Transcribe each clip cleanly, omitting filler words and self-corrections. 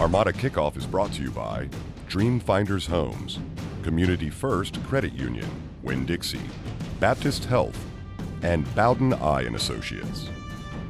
Armada Kickoff is brought to you by Dreamfinders Homes, Community First Credit Union, Winn-Dixie, Baptist Health, and Bowden Eye and Associates.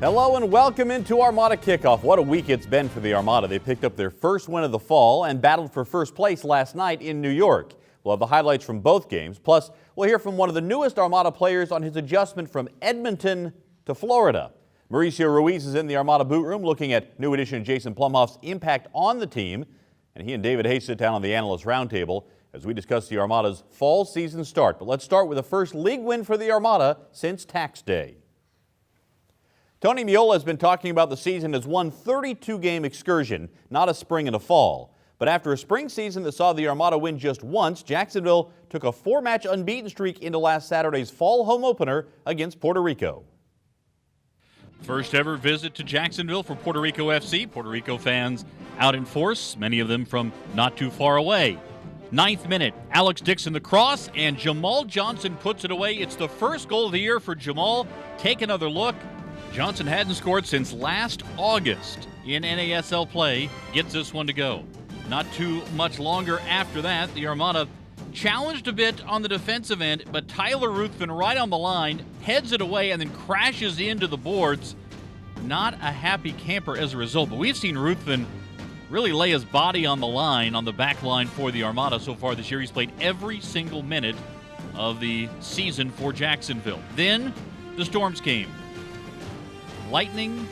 Hello and welcome into Armada Kickoff. What a week it's been for the Armada. They picked up their first win of the fall and battled for first place last night in New York. We'll have the highlights from both games. Plus, we'll hear from one of the newest Armada players on his adjustment from Edmonton to Florida. Mauricio Ruiz is in the Armada boot room looking at new addition Jason Plumhoff's impact on the team. And he and David Hayes sit down on the analyst roundtable as we discuss the Armada's fall season start. But let's start with the first league win for the Armada since tax day. Tony Meola has been talking about the season as one 32-game excursion, not a spring and a fall. But after a spring season that saw the Armada win just once, Jacksonville took a 4-match unbeaten streak into last Saturday's fall home opener against Puerto Rico. First ever visit to Jacksonville for Puerto Rico FC. Puerto Rico fans out in force, many of them from not too far away. 9th minute, Alex Dixon the cross, and Jamal Johnson puts it away. It's the first goal of the year for Jamal. Take another look. Johnson hadn't scored since last August in NASL play. Gets this one to go. Not too much longer after that, the Armada challenged a bit on the defensive end, but Tyler Ruthven right on the line, heads it away and then crashes into the boards. Not a happy camper as a result, but we've seen Ruthven really lay his body on the line, on the back line for the Armada so far this year. He's played every single minute of the season for Jacksonville. Then the storms came. Lightning,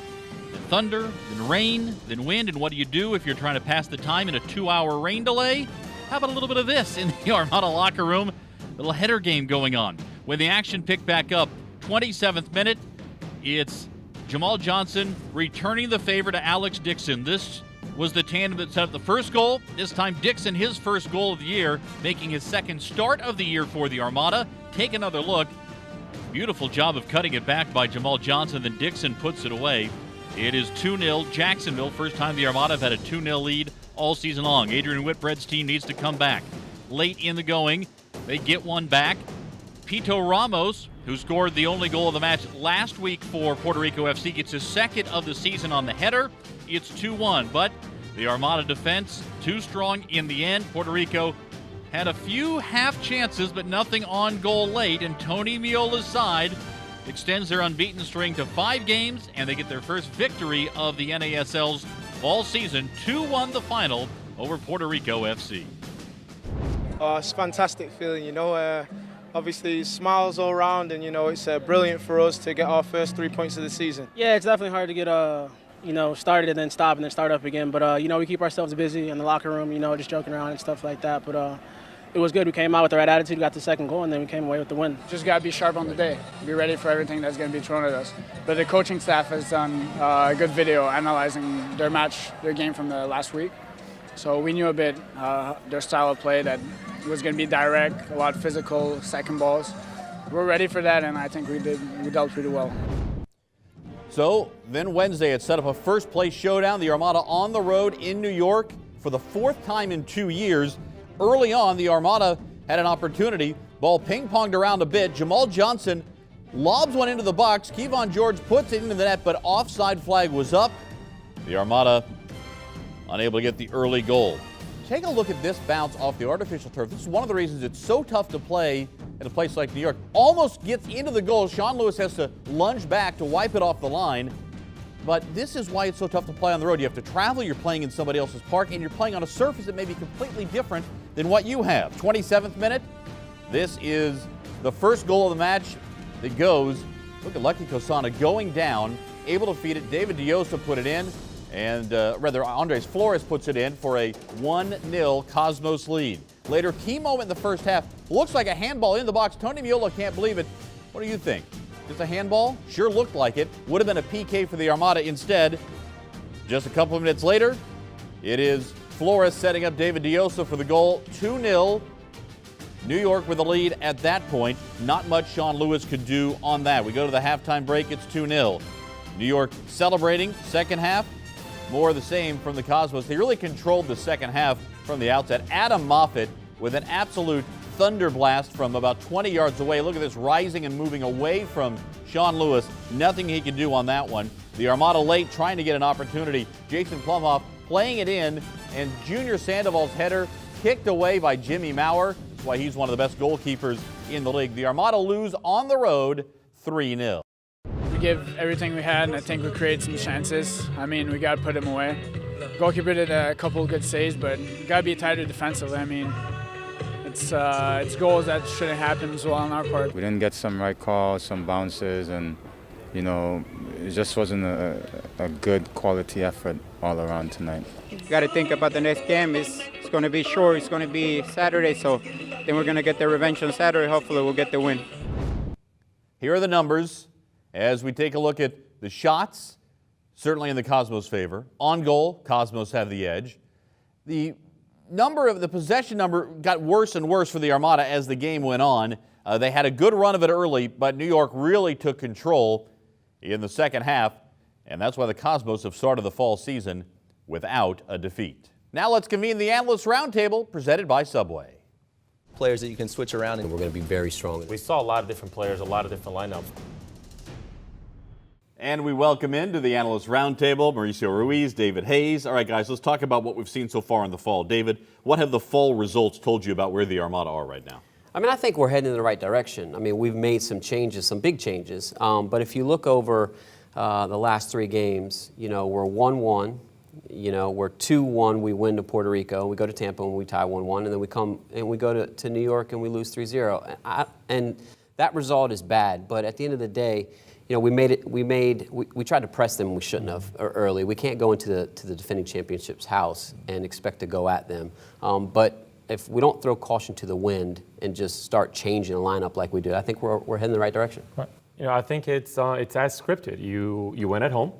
then thunder, then rain, then wind, and what do you do if you're trying to pass the time in a 2-hour rain delay? How about a little bit of this in the Armada locker room? A little header game going on. When the action picked back up, 27th minute, it's Jamal Johnson returning the favor to Alex Dixon. This was the tandem that set up the first goal. This time Dixon, his first goal of the year, making his second start of the year for the Armada. Take another look. Beautiful job of cutting it back by Jamal Johnson, then Dixon puts it away. It is 2-0 Jacksonville. First time the Armada have had a 2-0 lead all season long. Adrian Whitbread's team needs to come back. Late in the going, they get one back. Pito Ramos, who scored the only goal of the match last week for Puerto Rico FC, gets his second of the season on the header. It's 2-1, but the Armada defense too strong in the end. Puerto Rico had a few half chances, but nothing on goal late, and Tony Meola's side extends their unbeaten string to 5 games, and they get their first victory of the NASL's fall season. 2-1 the final over Puerto Rico FC. It's a fantastic feeling, obviously smiles all around, and it's brilliant for us to get our first 3 points of the season. Yeah, it's definitely hard to get started and then stop and then start up again, but we keep ourselves busy in the locker room, just joking around and stuff like that, but it was good. We came out with the right attitude, got the second goal, and then we came away with the win. Just got to be sharp on the day, be ready for everything that's going to be thrown at us. But the coaching staff has done a good video analyzing their game from the last week. So we knew a bit their style of play, that it was going to be direct, a lot of physical, second balls. We're ready for that, and I think we dealt pretty well. So then Wednesday, it set up a first-place showdown. The Armada on the road in New York for the 4th time in 2 years. Early on, the Armada had an opportunity. Ball ping-ponged around a bit. Jamal Johnson lobs one into the box. Kevon George puts it into the net, but offside flag was up. The Armada unable to get the early goal. Take a look at this bounce off the artificial turf. This is one of the reasons it's so tough to play in a place like New York. Almost gets into the goal. Sean Lewis has to lunge back to wipe it off the line. But this is why it's so tough to play on the road. You have to travel, you're playing in somebody else's park, and you're playing on a surface that may be completely different than what you have. 27th minute, this is the first goal of the match that goes. Look at Lucky Kosana going down, able to feed it. David Diosa put it in, and Andres Flores puts it in for a 1-0 Cosmos lead. Later, key moment in the first half. Looks like a handball in the box. Tony Meola can't believe it. What do you think? Just a handball? Sure looked like it. Would have been a PK for the Armada instead. Just a couple of minutes later, it is Flores setting up David Diosa for the goal. 2-0. New York with the lead at that point. Not much Sean Lewis could do on that. We go to the halftime break. It's 2-0. New York celebrating. Second half, more of the same from the Cosmos. They really controlled the second half from the outset. Adam Moffat with an absolute thunder blast from about 20 yards away. Look at this, rising and moving away from Sean Lewis. Nothing he can do on that one. The Armada late, trying to get an opportunity. Jason Plumhoff playing it in, and Junior Sandoval's header kicked away by Jimmy Maurer. That's why he's one of the best goalkeepers in the league. The Armada lose on the road 3-0. We gave everything we had, and I think we created some chances. I mean, we got to put them away. Goalkeeper did a couple of good saves, but we got to be tighter defensively. I mean, it's goals that shouldn't happen as well on our part. We didn't get some right calls, some bounces, and it just wasn't a good quality effort all around tonight. You got to think about the next game. It's going to be short. It's going to be Saturday, so then we're going to get the revenge on Saturday. Hopefully, we'll get the win. Here are the numbers as we take a look at the shots, certainly in the Cosmos' favor. On goal, Cosmos have the edge. The possession number got worse and worse for the Armada as the game went on. They had a good run of it early, but New York really took control in the second half, and that's why the Cosmos have started the fall season without a defeat. Now let's convene the Analyst Roundtable presented by Subway. Players that you can switch around, and we're going to be very strong. We saw a lot of different players, a lot of different lineups. And we welcome into the Analyst Roundtable Mauricio Ruiz, David Hayes. All right, guys, let's talk about what we've seen so far in the fall. David, what have the fall results told you about where the Armada are right now? I mean, I think we're heading in the right direction. I mean, we've made some changes, some big changes. But if you look over the last 3 games, we're 1-1. We're 2-1. We win to Puerto Rico. We go to Tampa and we tie 1-1, and then we come and we go to New York and we lose 3-0. And that result is bad. But at the end of the day, we tried to press them. We shouldn't have early. We can't go into the defending championships house and expect to go at them. But if we don't throw caution to the wind and just start changing the lineup like we do, I think we're heading in the right direction. Right. I think it's as scripted. You win at home,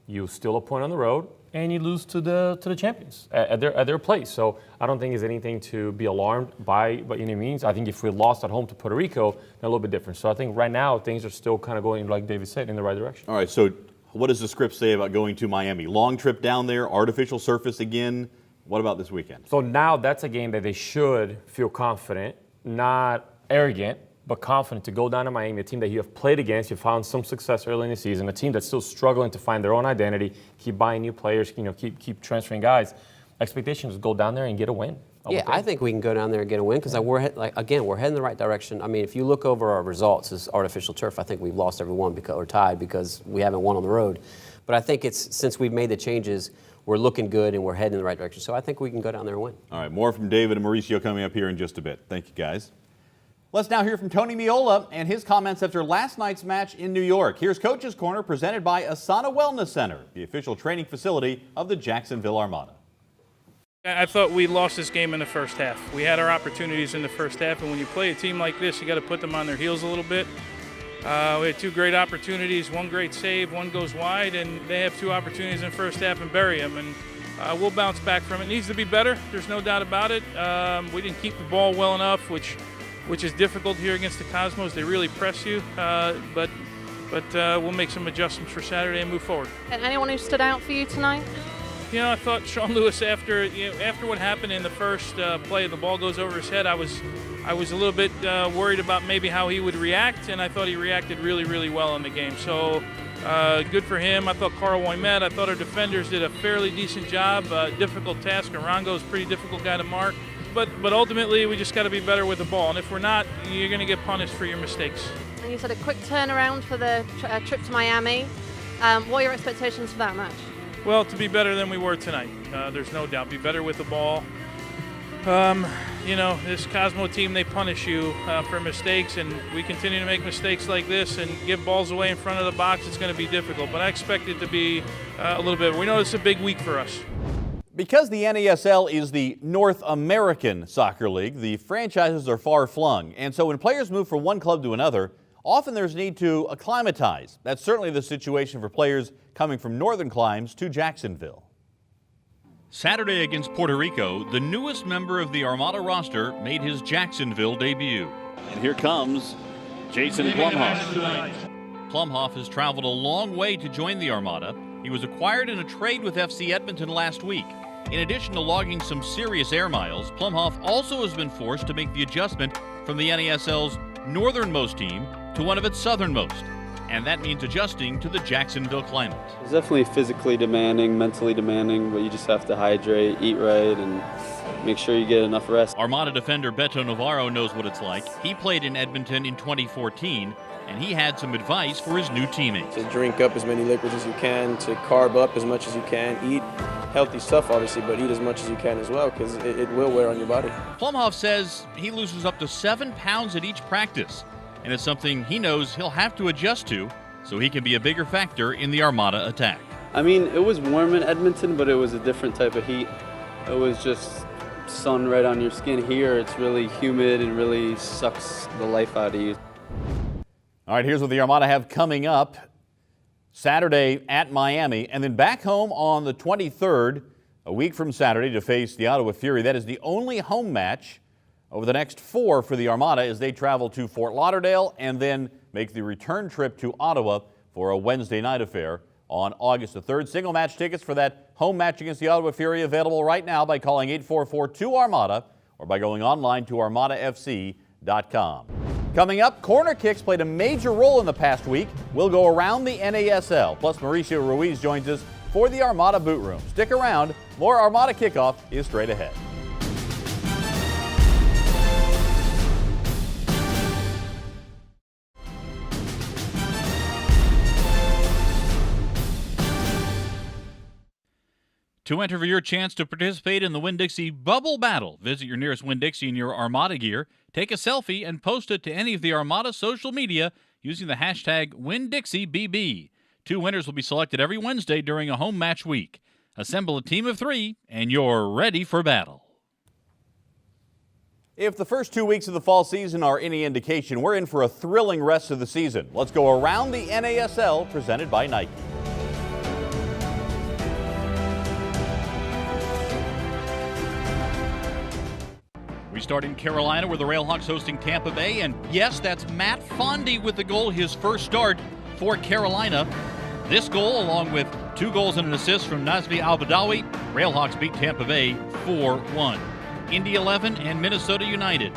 you steal a point on the road, and you lose to the champions at their place. So I don't think there's anything to be alarmed by any means. I think if we lost at home to Puerto Rico, a little bit different. So I think right now things are still kind of going, like David said, in the right direction. All right, so what does the script say about going to Miami? Long trip down there, artificial surface again. What about this weekend? So now that's a game that they should feel confident, not arrogant, but confident to go down to Miami, a team that you have played against, you found some success early in the season, a team that's still struggling to find their own identity, keep buying new players, keep transferring guys. Expectation is go down there and get a win. Yeah, I think we can go down there and get a win because we're heading in the right direction. I mean, if you look over our results as artificial turf, I think we've lost every one or tied because we haven't won on the road. But I think it's since we've made the changes, we're looking good and we're heading in the right direction. So I think we can go down there and win. All right, more from David and Mauricio coming up here in just a bit. Thank you, guys. Let's now hear from Tony Meola and his comments after last night's match in New York. Here's Coach's Corner presented by Asana Wellness Center, the official training facility of the Jacksonville Armada. I thought we lost this game in the first half. We had our opportunities in the first half, and when you play a team like this, you got to put them on their heels a little bit. We had 2 great opportunities, 1 great save, 1 goes wide, and they have 2 opportunities in the first half and bury them. And we'll bounce back from it. It needs to be better. There's no doubt about it. We didn't keep the ball well enough, which is difficult here against the Cosmos. They really press you, but we'll make some adjustments for Saturday and move forward. And anyone who stood out for you tonight? I thought Sean Lewis, after what happened in the first play, the ball goes over his head. I was a little bit worried about maybe how he would react, and I thought he reacted really, really well in the game. So good for him. I thought Carl Waymet, I thought our defenders did a fairly decent job. Difficult task. Arango's a pretty difficult guy to mark. But ultimately, we just got to be better with the ball. And if we're not, you're going to get punished for your mistakes. And you said a quick turnaround for the trip to Miami. What are your expectations for that match? Well, to be better than we were tonight. There's no doubt. Be better with the ball. This Cosmo team, they punish you for mistakes, and we continue to make mistakes like this and give balls away in front of the box. It's going to be difficult, but I expect it to be a little bit. We know it's a big week for us. Because the NASL is the North American Soccer League, the franchises are far-flung. And so when players move from one club to another, often there's need to acclimatize. That's certainly the situation for players coming from northern climes to Jacksonville. Saturday against Puerto Rico, the newest member of the Armada roster made his Jacksonville debut. And here comes Jason Plumhoff. Plumhoff has traveled a long way to join the Armada. He was acquired in a trade with FC Edmonton last week. In addition to logging some serious air miles, Plumhoff also has been forced to make the adjustment from the NASL's northernmost team to one of its southernmost. and that means adjusting to the Jacksonville climate. It's definitely physically demanding, mentally demanding, but you just have to hydrate, eat right, and make sure you get enough rest. Armada defender Beto Navarro knows what it's like. He played in Edmonton in 2014, and he had some advice for his new teammates. To drink up as many liquids as you can, to carb up as much as you can, eat healthy stuff obviously, but eat as much as you can as well, because it will wear on your body. Plumhoff says he loses up to 7 pounds at each practice, and it's something he knows he'll have to adjust to so he can be a bigger factor in the Armada attack. I mean, it was warm in Edmonton, but it was a different type of heat. It was just sun right on your skin. Here it's really humid and really sucks the life out of you. All right, here's what the Armada have coming up. Saturday at Miami, and then back home on the 23rd, a week from Saturday, to face the Ottawa Fury. That is the only home match over the next 4 for the Armada as they travel to Fort Lauderdale and then make the return trip to Ottawa for a Wednesday night affair on August the 3rd. Single match tickets for that home match against the Ottawa Fury available right now by calling 844-2-ARMADA or by going online to armadafc.com. Coming up, corner kicks played a major role in the past week. We'll go around the NASL. Plus, Mauricio Ruiz joins us for the Armada Boot Room. Stick around. More Armada Kickoff is straight ahead. To enter for your chance to participate in the Winn-Dixie Bubble Battle, visit your nearest Winn-Dixie in your Armada gear, take a selfie, and post it to any of the Armada social media using the hashtag WinnDixieBB. 2 winners will be selected every Wednesday during a home match week. Assemble a team of 3, and you're ready for battle. If the first 2 weeks of the fall season are any indication, we're in for a thrilling rest of the season. Let's go around the NASL, presented by Nike. We start in Carolina, where the Railhawks hosting Tampa Bay, and yes, that's Matt Fondy with the goal, his first start for Carolina. This goal, along with 2 goals and an assist from Nazmi Al-Badawi, Railhawks beat Tampa Bay 4-1. Indy 11 and Minnesota United.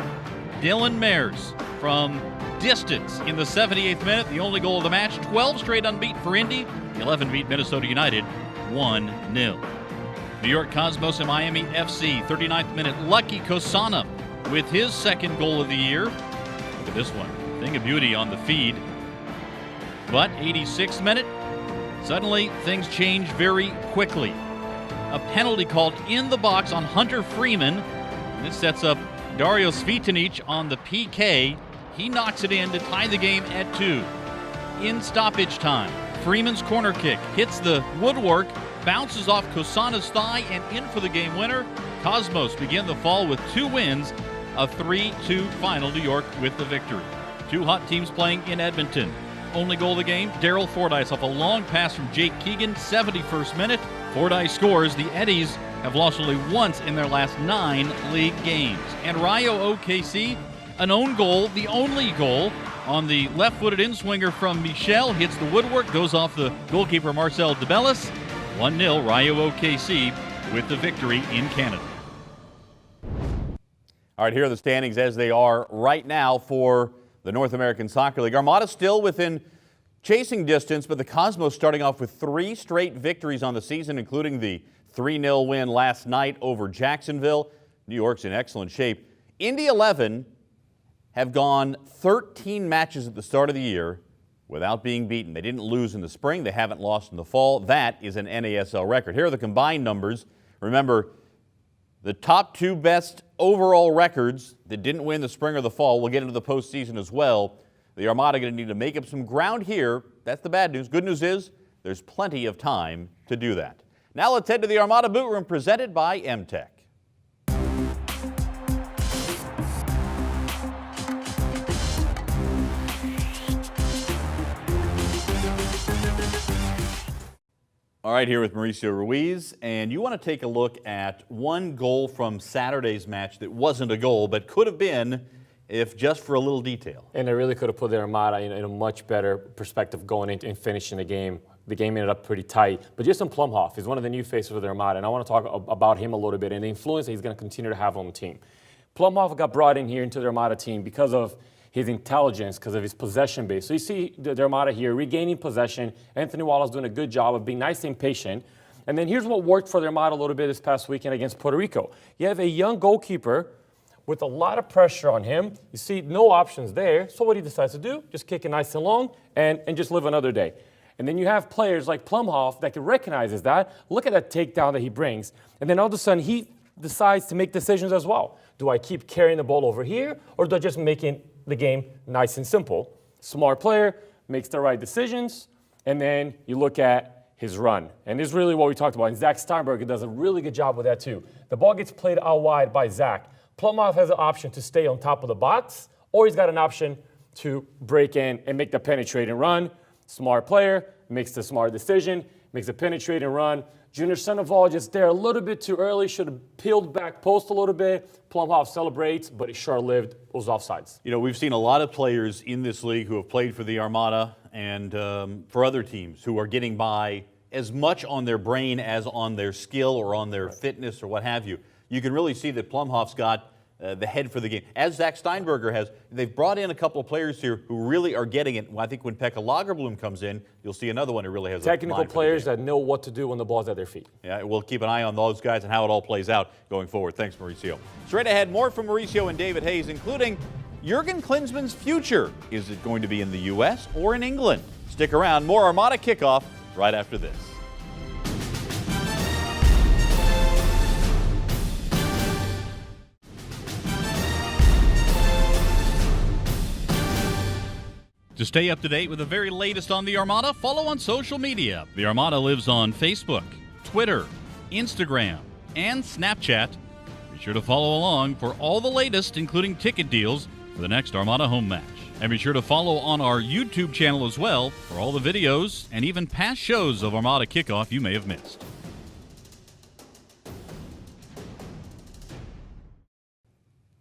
Dylan Mayers from distance in the 78th minute, the only goal of the match. 12 straight unbeaten for Indy. The 11 beat Minnesota United 1-0. New York Cosmos and Miami FC, 39th minute, Lucky Kosana with his second goal of the year. Look at this one, thing of beauty on the feed. But 86th minute, suddenly things change very quickly. A penalty called in the box on Hunter Freeman. And this sets up Dario Svitanic on the PK. He knocks it in to tie the game at 2. In stoppage time, Freeman's corner kick hits the woodwork, bounces off Kosana's thigh, and in for the game winner. Cosmos begin the fall with 2 wins, a 3-2 final. New York with the victory. 2 hot teams playing in Edmonton. Only goal of the game, Daryl Fordyce off a long pass from Jake Keegan, 71st minute. Fordyce scores. The Eddies have lost only once in their last 9 league games. And Rayo OKC, an own goal, the only goal, on the left-footed in-swinger from Michel, hits the woodwork, goes off the goalkeeper Marcel DeBellis. 1-0 Rayo OKC with the victory in Canada. All right, here are the standings as they are right now for the North American Soccer League. Armada still within chasing distance, but the Cosmos starting off with 3 straight victories on the season, including the 3-0 win last night over Jacksonville. New York's in excellent shape. Indy 11 have gone 13 matches at the start of the year without being beaten. They didn't lose in the spring. They haven't lost in the fall. That is an NASL record. Here are the combined numbers. Remember, the top 2 best overall records that didn't win the spring or the fall will get into the postseason as well. The Armada going to need to make up some ground here. That's the bad news. Good news is there's plenty of time to do that. Now let's head to the Armada Boot Room, presented by M-Tech. All right, here with Mauricio Ruiz, and you want to take a look at one goal from Saturday's match that wasn't a goal, but could have been if just for a little detail. And it really could have put the Armada in a much better perspective going into and finishing the game. The game ended up pretty tight. But Jason Plumhoff is one of the new faces of the Armada, and I want to talk about him a little bit and the influence that he's going to continue to have on the team. Plumhoff got brought in here into the Armada team because of his intelligence, because of his possession base. So you see the Armada here regaining possession. Anthony Wallace doing a good job of being nice and patient. And then here's what worked for the Armada a little bit this past weekend against Puerto Rico. You have a young goalkeeper with a lot of pressure on him. You see no options there. So what he decides to do, just kick it nice and long and just live another day. And then you have players like Plumhoff that can recognize that. Look at that takedown that he brings. And then all of a sudden he decides to make decisions as well. Do I keep carrying the ball over here, or do I just make the game nice and simple? Smart player, makes the right decisions, and then you look at his run. And this is really what we talked about. And Zach Steinberger does a really good job with that too. The ball gets played out wide by Zach. Plumhoff has an option to stay on top of the box, or he's got an option to break in and make the penetrating run. Smart player, makes the smart decision, makes a penetrating run. Junior Sandoval just there a little bit too early, should have peeled back post a little bit. Plumhoff celebrates, but it's short-lived, it was offsides. You know, we've seen a lot of players in this league who have played for the Armada and for other teams who are getting by as much on their brain as on their skill or on their fitness or what have you. You can really see that Plumhoff's got the head for the game, as Zach Steinberger has. They've brought in a couple of players here who really are getting it. I think when Pekka Lagerblom comes in, you'll see another one who really has technical players that know what to do when the ball's at their feet. Yeah, we'll keep an eye on those guys and how it all plays out going forward. Thanks, Mauricio. Straight ahead, more from Mauricio and David Hayes, including Jurgen Klinsmann's future. Is it going to be in the U.S. or in England? Stick around. More Armada Kickoff right after this. To stay up to date with the very latest on the Armada, follow on social media. The Armada lives on Facebook, Twitter, Instagram, and Snapchat. Be sure to follow along for all the latest, including ticket deals for the next Armada home match. And be sure to follow on our YouTube channel as well for all the videos and even past shows of Armada Kickoff you may have missed.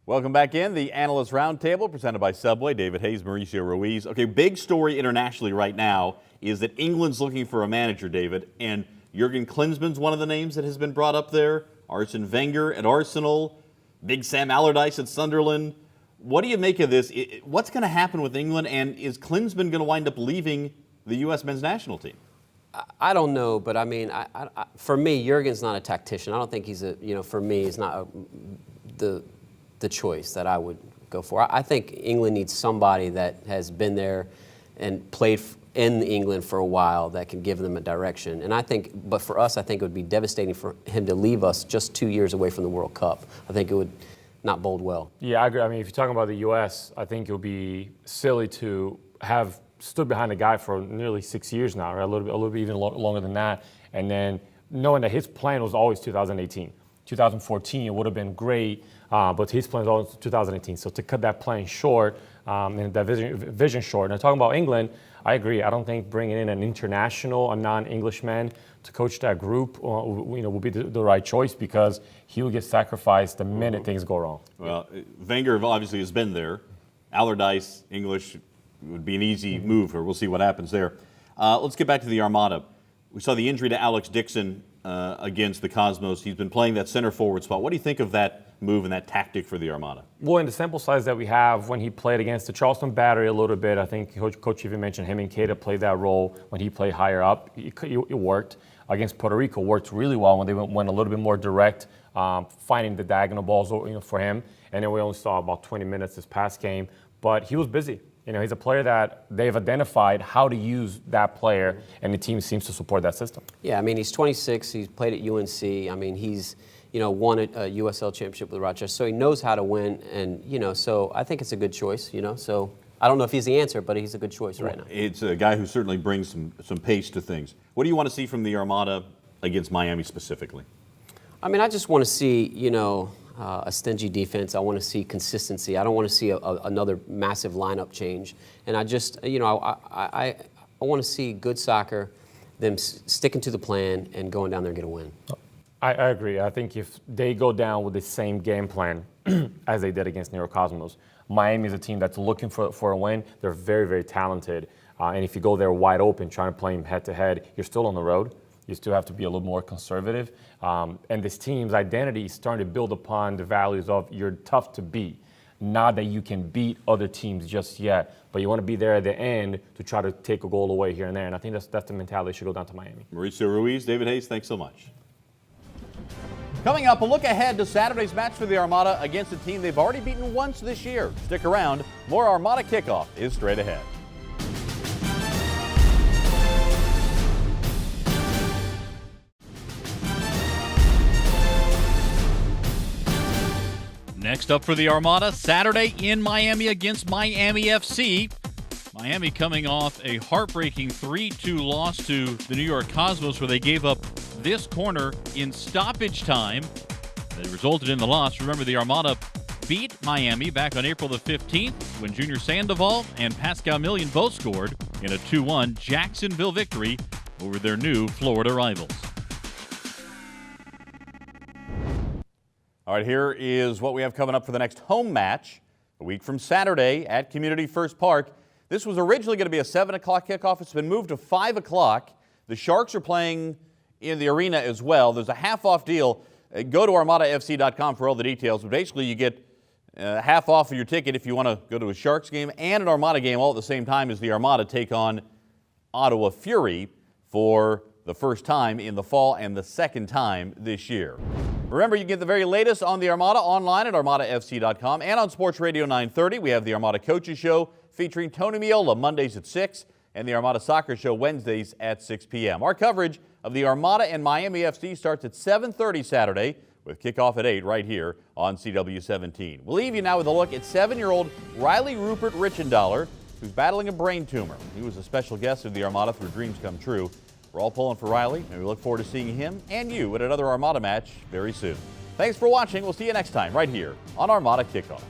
Welcome back in. The Analyst Roundtable presented by Subway. David Hayes, Mauricio Ruiz. Okay, big story internationally right now is that England's looking for a manager, David, and Jurgen Klinsmann's one of the names that has been brought up there. Arsene Wenger at Arsenal, Big Sam Allardyce at Sunderland. What do you make of this? What's going to happen with England, and is Klinsmann going to wind up leaving the U.S. men's national team? I don't know, but I mean, for me, Jurgen's not a tactician. I don't think he's for me, he's not the choice that I would go for. I think England needs somebody that has been there and played in England for a while that can give them a direction. And I think, but for us, I think it would be devastating for him to leave us just 2 years away from the World Cup. I think it would not bode well. Yeah, I agree. I mean, if you're talking about the U.S., I think it would be silly to have stood behind a guy for nearly 6 years now, right? A little bit even longer than that. And then knowing that his plan was always 2018. 2014, it would have been great, but his plan is always 2018. So to cut that plan short and that vision short. And talking about England, I agree. I don't think bringing in an international, a non-English man to coach that group, will be the right choice, because he will get sacrificed the minute things go wrong. Well, Wenger obviously has been there. Allardyce, English, would be an easy move, or we'll see what happens there. Let's get back to the Armada. We saw the injury to Alex Dixon against the Cosmos. He's been playing that center forward spot. What do you think of that move and that tactic for the Armada? Well, in the sample size that we have, when he played against the Charleston Battery a little bit, I think Coach even mentioned him and Keita played that role when he played higher up. It worked. Against Puerto Rico, worked really well when they went a little bit more direct, finding the diagonal balls for him. And then we only saw about 20 minutes this past game, but he was busy. He's a player that they've identified how to use that player, and the team seems to support that system. Yeah, I mean, he's 26. He's played at UNC. I mean, he's, won a USL championship with Rochester, so he knows how to win. And, so I think it's a good choice, So I don't know if he's the answer, but he's a good choice right now. It's a guy who certainly brings some pace to things. What do you want to see from the Armada against Miami specifically? I mean, I just want to see, a stingy defense. I want to see consistency. I don't want to see another massive lineup change. And I just, I want to see good soccer, them sticking to the plan and going down there and get a win. I agree. I think if they go down with the same game plan as they did against New York Cosmos, Miami is a team that's looking for a win. They're very, very talented. And if you go there wide open, trying to play them head-to-head, you're still on the road. You still have to be a little more conservative. And this team's identity is starting to build upon the values of you're tough to beat. not that you can beat other teams just yet, but you want to be there at the end to try to take a goal away here and there. And I think that's the mentality that should go down to Miami. Mauricio, Ruiz, David Hayes, thanks so much. Coming up, a look ahead to Saturday's match for the Armada against a team they've already beaten once this year. Stick around. More Armada Kickoff is straight ahead. Next up for the Armada, Saturday in Miami against Miami FC. Miami coming off a heartbreaking 3-2 loss to the New York Cosmos, where they gave up this corner in stoppage time that resulted in the loss. Remember, the Armada beat Miami back on April the 15th when Junior Sandoval and Pascal Million both scored in a 2-1 Jacksonville victory over their new Florida rivals. All right, here is what we have coming up for the next home match, a week from Saturday at Community First Park. This was originally going to be a 7 o'clock kickoff. It's been moved to 5 o'clock. The Sharks are playing in the arena as well. There's a half-off deal. Go to ArmadaFC.com for all the details. But basically, you get half off of your ticket if you want to go to a Sharks game and an Armada game all at the same time as the Armada take on Ottawa Fury for the first time in the fall and the second time this year. Remember, you can get the very latest on the Armada online at ArmadaFC.com and on Sports Radio 930. We have the Armada Coaches Show featuring Tony Miola Mondays at 6 and the Armada Soccer Show Wednesdays at 6 p.m. Our coverage of the Armada and Miami FC starts at 7:30 Saturday with kickoff at 8 right here on CW17. We'll leave you now with a look at 7-year-old Riley Rupert Richendaler, who's battling a brain tumor. He was a special guest of the Armada through Dreams Come True. We're all pulling for Riley, and we look forward to seeing him and you at another Armada match very soon. Thanks for watching. We'll see you next time right here on Armada Kickoff.